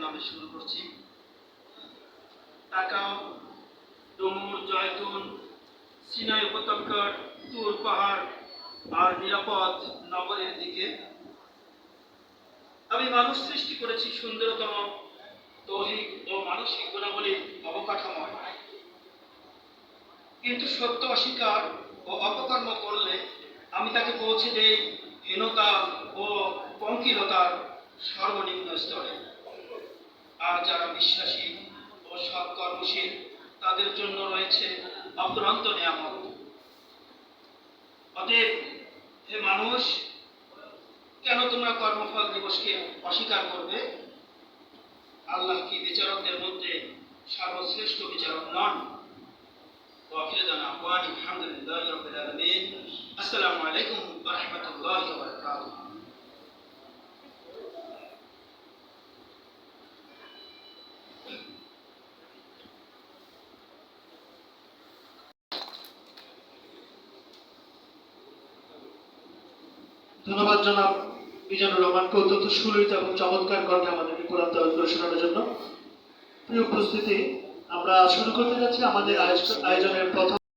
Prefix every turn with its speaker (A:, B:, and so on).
A: নামে শুরু করছি। ঢাকা, ডুমুর, জয়তুন, সিনাই উপত্যকার তুর পাহাড় আর নিরাপদ নগরের দিকে আমি মানুষ সৃষ্টি করেছি সুন্দরতম দৈহিক ও মানসিক গুণাবলীর অবকাঠাময়। কিন্তু সত্য অস্বীকার ও অপকর্ম করলে আমি তাকে পৌঁছে দেই হীনতা ও পঙ্কিলতার সর্বনিম্ন স্তরে। আর যারা বিশ্বাসী ও সৎকর্মশীল তাদের জন্য রয়েছে অফুরন্ত নিয়ামত। অতএব হে মানুষ, কেন তোমরা কর্মফল দিবসকে অস্বীকার করবে? আল্লাহ কি বিচারকদের মধ্যে সর্বশ্রেষ্ঠ বিচারক নন? আসসালামু আলাইকুম ওয়া রাহমাতুল্লাহি ওয়া বারাকাতুহু।
B: ধন্যবাদ জনাব মিজানুর রহমানকে অত্যন্ত সুললিত এবং চমৎকার কণ্ঠে আমাদেরকে কোরআন তেলাওয়াত করে শোনানোর জন্য। প্রিয় উপস্থিতি, আমরা শুরু করতে যাচ্ছি আমাদের আয়োজনের প্রথম